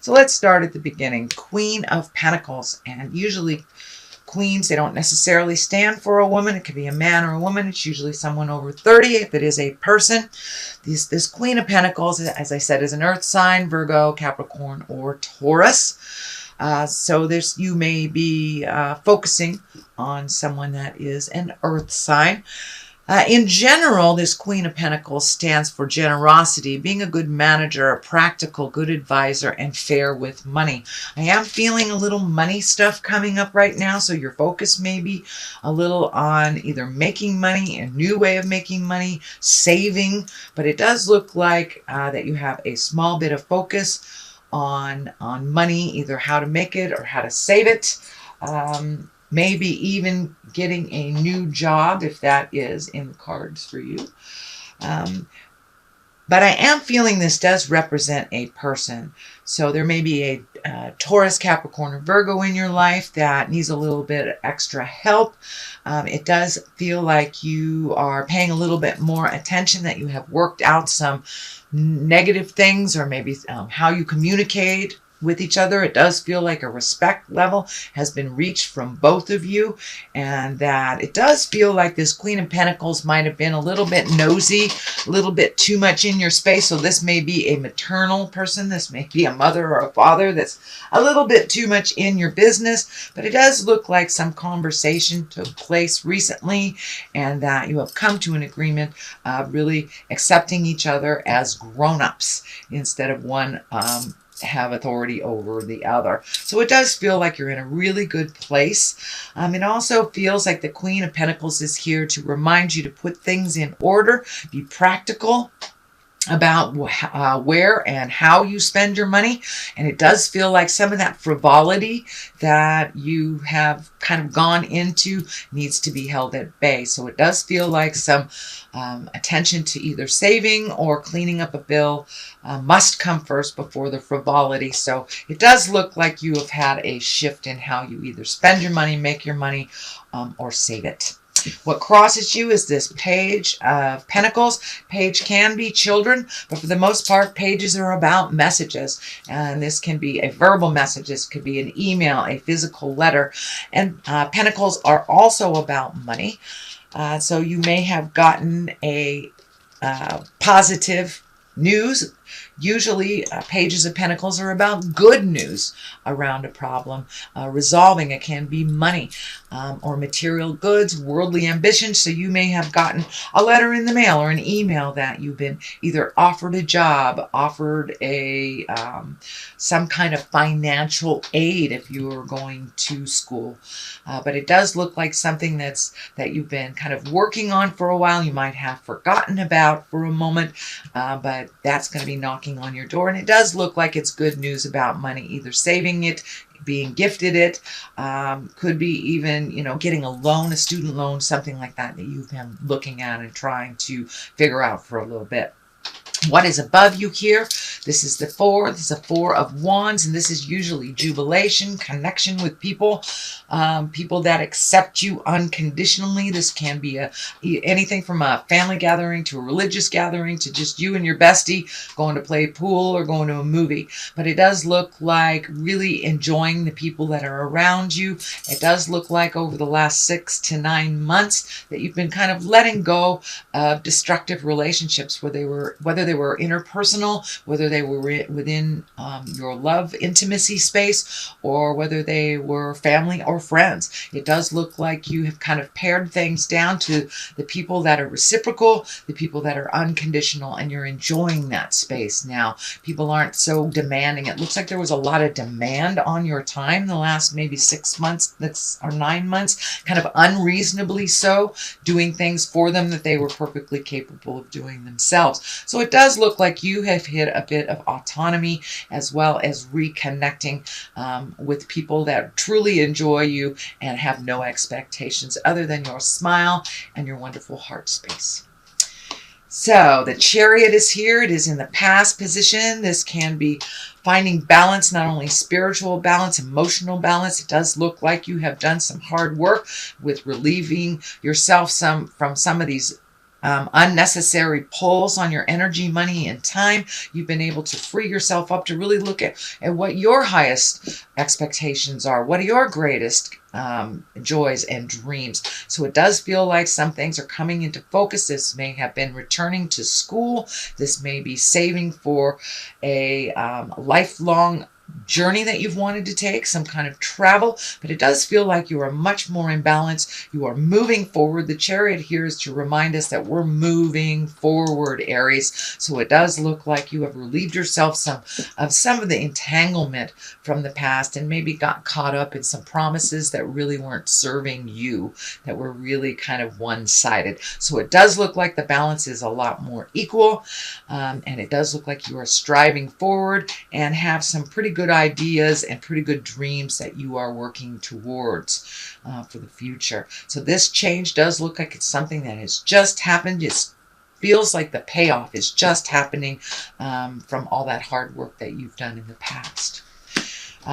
So let's start at the beginning. Queen of Pentacles. And usually queens, they don't necessarily stand for a woman. It could be a man or a woman. It's usually someone over 30 if it is a person. This Queen of Pentacles, as I said, is an earth sign, Virgo, Capricorn, or Taurus. So you may be focusing on someone that is an earth sign. In general, this Queen of Pentacles stands for generosity, being a good manager, a practical, good advisor, and fair with money. I am feeling a little money stuff coming up right now, so your focus may be a little on either making money, a new way of making money, saving, but it does look like that you have a small bit of focus on money, either how to make it or how to save it. Maybe even getting a new job if that is in the cards for you. But I am feeling this does represent a person. So there may be a Taurus, Capricorn, or Virgo in your life that needs a little bit of extra help. It does feel like you are paying a little bit more attention, that you have worked out some negative things, or maybe how you communicate with each other. It does feel like a respect level has been reached from both of you, and that it does feel like this Queen of Pentacles might have been a little bit nosy, a little bit too much in your space. So this may be a maternal person. This may be a mother or a father that's a little bit too much in your business, but it does look like some conversation took place recently, and that you have come to an agreement of really accepting each other as grown-ups instead of one have authority over the other. So it does feel like you're in a really good place. It also feels like the Queen of Pentacles is here to remind you to put things in order, be practical about where and how you spend your money. And it does feel like some of that frivolity that you have kind of gone into needs to be held at bay. So it does feel like some attention to either saving or cleaning up a bill must come first before the frivolity. So it does look like you have had a shift in how you either spend your money, make your money, or save it. What crosses you is this Page of Pentacles. Page can be children, but for the most part, pages are about messages. And this can be a verbal message. This could be an email, a physical letter. And Pentacles are also about money. So you may have gotten a positive news. Usually pages of Pentacles are about good news around a problem, resolving. It can be money or material goods, worldly ambition. So you may have gotten a letter in the mail or an email that you've been either offered a job, offered a some kind of financial aid if you are going to school. But it does look like something that you've been kind of working on for a while. You might have forgotten about for a moment, but that's going to be knocking on your door. And it does look like it's good news about money, either saving it, being gifted it, could be even, getting a loan, a student loan, something like that you've been looking at and trying to figure out for a little bit. What is above you here? This is the 4. This is a 4 of Wands, and this is usually jubilation, connection with people, people that accept you unconditionally. This can be anything from a family gathering to a religious gathering to just you and your bestie going to play pool or going to a movie. But it does look like really enjoying the people that are around you. It does look like over the last 6 to 9 months that you've been kind of letting go of destructive relationships, whether they were interpersonal, whether they were within your love intimacy space, or whether they were family or friends. It does look like you have kind of pared things down to the people that are reciprocal, the people that are unconditional, and you're enjoying that space now. People aren't so demanding. It looks like there was a lot of demand on your time the last maybe 6 months or 9 months, kind of unreasonably so, doing things for them that they were perfectly capable of doing themselves. So it does look like you have hit a bit of autonomy, as well as reconnecting with people that truly enjoy you and have no expectations other than your smile and your wonderful heart space. So the Chariot is here. It is in the past position. This can be finding balance, not only spiritual balance, emotional balance. It does look like you have done some hard work with relieving yourself from some of these unnecessary pulls on your energy, money, and time. You've been able to free yourself up to really look at what your highest expectations are. What are your greatest joys and dreams? So it does feel like some things are coming into focus. This may have been returning to school. This may be saving for a lifelong journey that you've wanted to take, some kind of travel, but it does feel like you are much more in balance. You are moving forward. The Chariot here is to remind us that we're moving forward, Aries. So it does look like you have relieved yourself of some of the entanglement from the past and maybe got caught up in some promises that really weren't serving you, that were really kind of one-sided. So it does look like the balance is a lot more equal, and it does look like you are striving forward and have some pretty good ideas and pretty good dreams that you are working towards for the future. So this change does look like it's something that has just happened. It feels like the payoff is just happening from all that hard work that you've done in the past.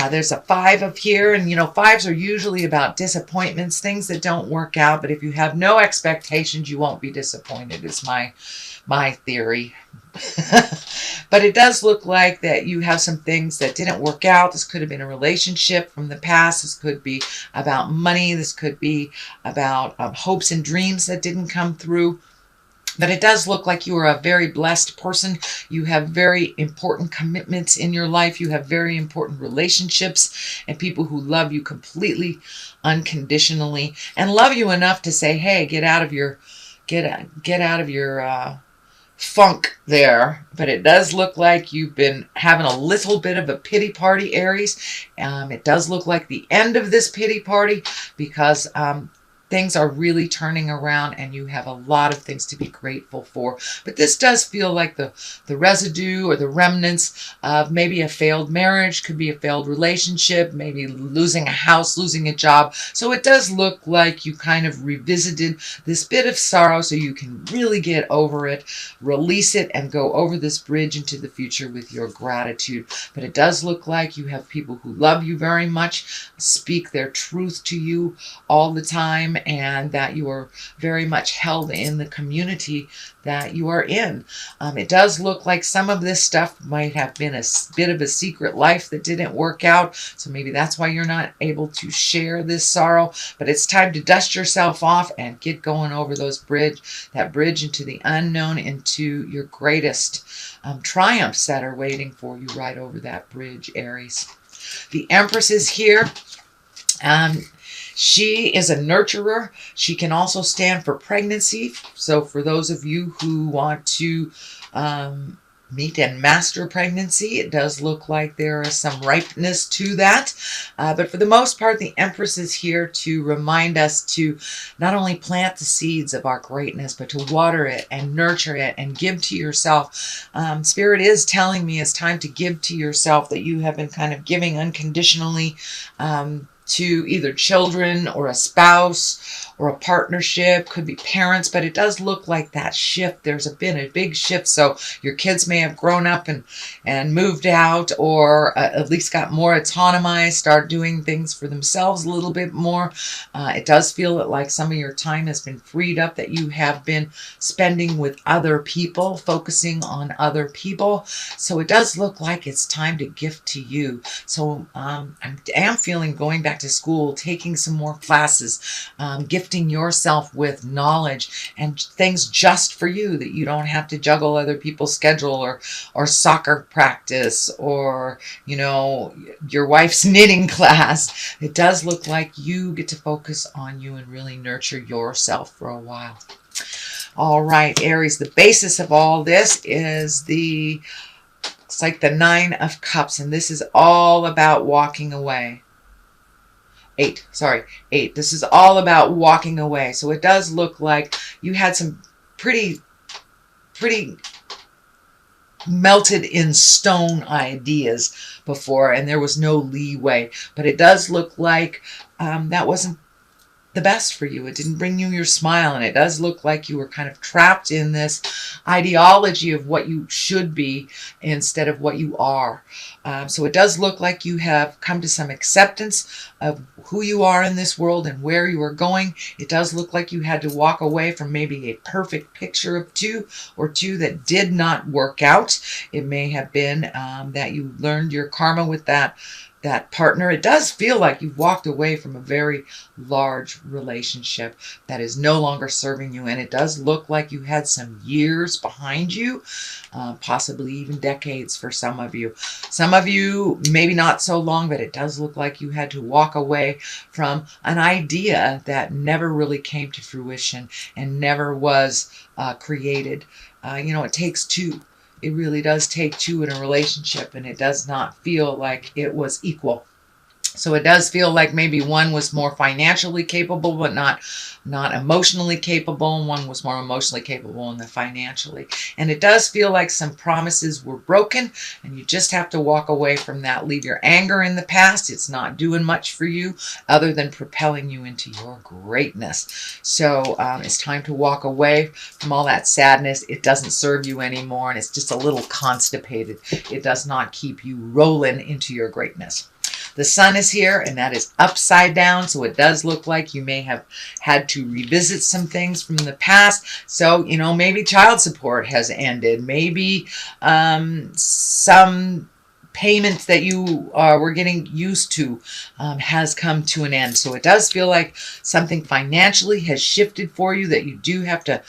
There's a 5 of here, and you know, 5s are usually about disappointments, things that don't work out, but if you have no expectations, you won't be disappointed, is my theory. But it does look like that you have some things that didn't work out. This could have been a relationship from the past. This could be about money. This could be about hopes and dreams that didn't come through. But it does look like you are a very blessed person. You have very important commitments in your life. You have very important relationships and people who love you completely, unconditionally, and love you enough to say, hey, get out of your funk there. But it does look like you've been having a little bit of a pity party, Aries. It does look like the end of this pity party, because things are really turning around and you have a lot of things to be grateful for. But this does feel like the residue or the remnants of maybe a failed marriage, could be a failed relationship, maybe losing a house, losing a job. So it does look like you kind of revisited this bit of sorrow so you can really get over it, release it, and go over this bridge into the future with your gratitude. But it does look like you have people who love you very much, speak their truth to you all the time, and that you are very much held in the community that you are in. It does look like some of this stuff might have been a bit of a secret life that didn't work out. So maybe that's why you're not able to share this sorrow. But it's time to dust yourself off and get going over that bridge into the unknown, into your greatest triumphs that are waiting for you right over that bridge, Aries. The Empress is here. She is a nurturer. She can also stand for pregnancy. So for those of you who want to meet and master pregnancy, it does look like there is some ripeness to that. But for the most part, the Empress is here to remind us to not only plant the seeds of our greatness, but to water it and nurture it and give to yourself. Spirit is telling me it's time to give to yourself, that you have been kind of giving unconditionally to either children or a spouse or a partnership, could be parents, but it does look like that shift. There's been a big shift. So your kids may have grown up and moved out, or at least got more autonomized, start doing things for themselves a little bit more. It does feel like some of your time has been freed up, that you have been spending with other people, focusing on other people. So it does look like it's time to gift to you. So I am feeling going back to school, taking some more classes, gifting yourself with knowledge and things just for you, that you don't have to juggle other people's schedule or soccer practice, or, you know, your wife's knitting class. It does look like you get to focus on you and really nurture yourself for a while. All right, Aries, the basis of all this is it's like the 9 of Cups, and this is all about walking away. 8. This is all about walking away. So it does look like you had some pretty melted in stone ideas before, and there was no leeway. But it does look like that wasn't the best for you. It didn't bring you your smile, and it does look like you were kind of trapped in this ideology of what you should be instead of what you are. So it does look like you have come to some acceptance of who you are in this world and where you are going. It does look like you had to walk away from maybe a perfect picture of two that did not work out. It may have been that you learned your karma with that partner. It does feel like you've walked away from a very large relationship that is no longer serving you, and it does look like you had some years behind you, possibly even decades for some of you. Some of you, maybe not so long, but it does look like you had to walk away from an idea that never really came to fruition and never was created. It takes two. It really does take two in a relationship, and it does not feel like it was equal. So it does feel like maybe one was more financially capable, but not emotionally capable, and one was more emotionally capable than financially. And it does feel like some promises were broken, and you just have to walk away from that. Leave your anger in the past. It's not doing much for you other than propelling you into your greatness. So it's time to walk away from all that sadness. It doesn't serve you anymore, and it's just a little constipated. It does not keep you rolling into your greatness. The sun is here, and that is upside down, so it does look like you may have had to revisit some things from the past. So, maybe child support has ended. Maybe some payments that you were getting used to has come to an end. So it does feel like something financially has shifted for you, that you do have to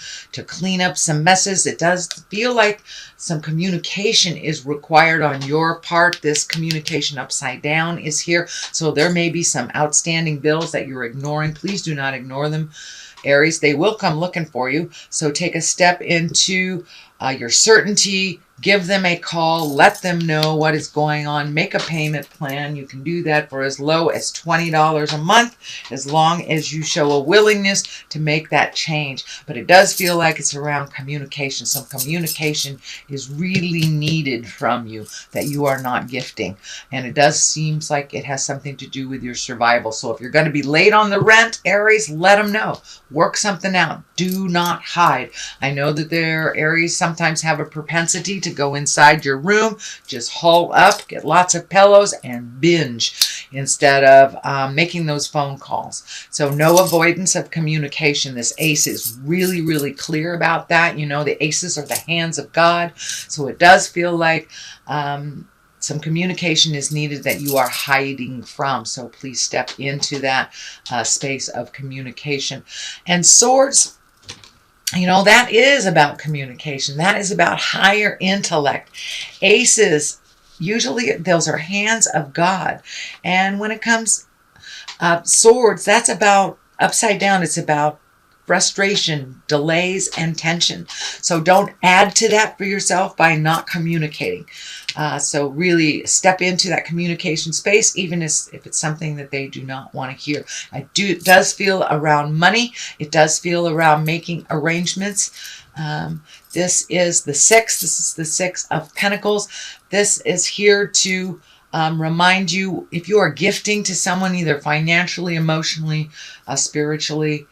clean up some messes. It does feel like some communication is required on your part. This communication upside down is here. So there may be some outstanding bills that you're ignoring. Please do not ignore them, Aries. They will come looking for you. So take a step into your certainty. Give them a call. Let them know what is going on. Make a payment plan. You can do that for as low as $20 a month, as long as you show a willingness to make that change. But it does feel like it's around communication. Some communication is really needed from you that you are not gifting. And it does seems like it has something to do with your survival. So if you're going to be late on the rent, Aries, let them know. Work something out. Do not hide. I know that Aries sometimes have a propensity to go inside your room, just haul up, get lots of pillows, and binge instead of making those phone calls. So no avoidance of communication. This ace is really, really clear about that. The aces are the hands of God. So it does feel like some communication is needed that you are hiding from. So please step into that space of communication. And swords, that is about communication. That is about higher intellect. Aces, usually those are hands of God. And when it comes swords, that's about upside down. It's about frustration, delays, and tension. So don't add to that for yourself by not communicating. So really step into that communication space, even if it's something that they do not want to hear. It does feel around money. It does feel around making arrangements. This is the sixth. This is the Six of Pentacles. This is here to remind you, if you are gifting to someone, either financially, emotionally, spiritually,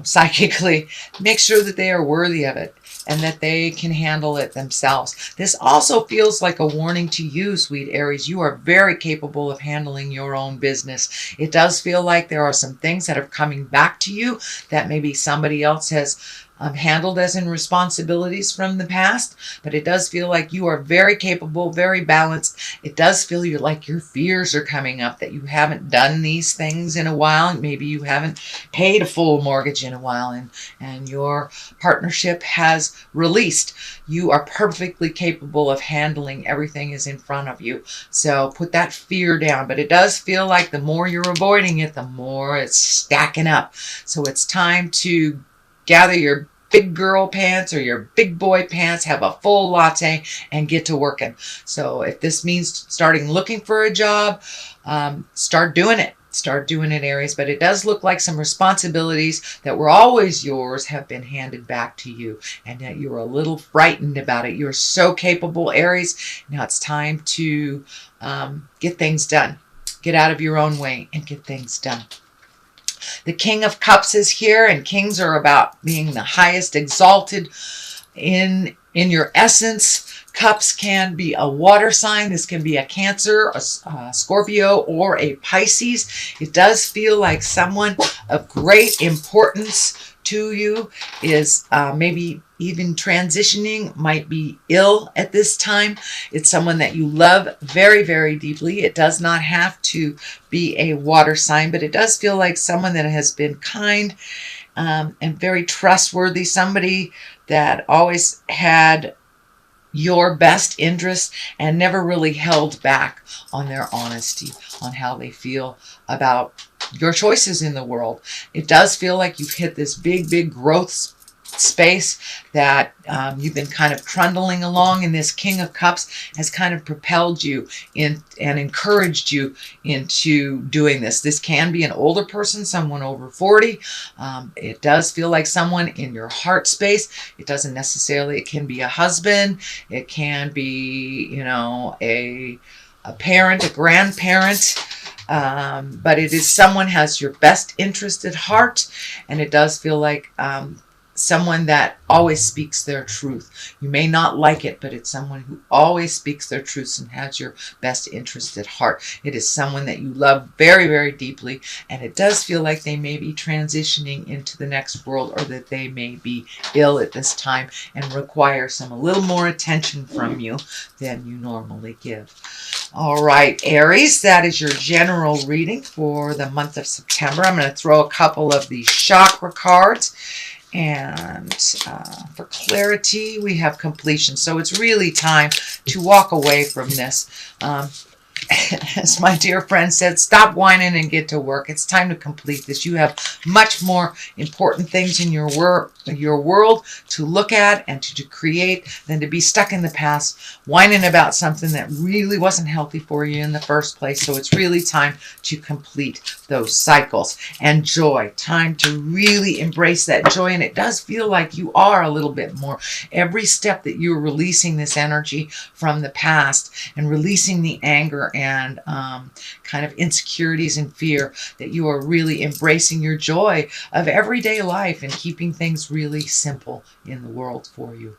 psychically, make sure that they are worthy of it and that they can handle it themselves. This also feels like a warning to you, sweet Aries. You are very capable of handling your own business. It does feel like there are some things that are coming back to you that maybe somebody else has handled as in responsibilities from the past, but it does feel like you are very capable, very balanced. It does feel like your fears are coming up, that you haven't done these things in a while. Maybe you haven't paid a full mortgage in a while, and your partnership has released. You are perfectly capable of handling everything is in front of you. So put that fear down. But it does feel like the more you're avoiding it, the more it's stacking up. So it's time to gather your big girl pants or your big boy pants, have a full latte, and get to working. So if this means starting looking for a job, start doing it. Start doing it, Aries. But it does look like some responsibilities that were always yours have been handed back to you, and that you're a little frightened about it. You're so capable, Aries. Now it's time to get things done. Get out of your own way and get things done. The King of Cups is here, and kings are about being the highest exalted in your essence. Cups can be a water sign. This can be a Cancer, a Scorpio, or a Pisces. It does feel like someone of great importance to you is maybe even transitioning, might be ill at this time. It's someone that you love very, very deeply. It does not have to be a water sign, but it does feel like someone that has been kind and very trustworthy, somebody that always had your best interest and never really held back on their honesty, on how they feel about your choices in the world. It does feel like you've hit this big, big growth space that you've been kind of trundling along, and this King of Cups has kind of propelled you in and encouraged you into doing this. This can be an older person, someone over 40. It does feel like someone in your heart space. It doesn't necessarily, it can be a husband, it can be, you know, a parent, a grandparent. But it is someone has your best interest at heart, and it does feel like someone that always speaks their truth. You may not like it, but it's someone who always speaks their truths and has your best interest at heart. It is someone that you love very, very deeply, and it does feel like they may be transitioning into the next world, or that they may be ill at this time and require a little more attention from you than you normally give. All right, Aries, that is your general reading for the month of September. I'm going to throw a couple of the chakra cards. And for clarity, we have completion. So it's really time to walk away from this. As my dear friend said, stop whining and get to work. It's time to complete this. You have much more important things in your world to look at and to create than to be stuck in the past, whining about something that really wasn't healthy for you in the first place. So it's really time to complete those cycles. And joy, time to really embrace that joy. And it does feel like you are a little bit more. Every step that you're releasing this energy from the past and releasing the anger and kind of insecurities and fear, that you are really embracing your joy of everyday life and keeping things really simple in the world for you.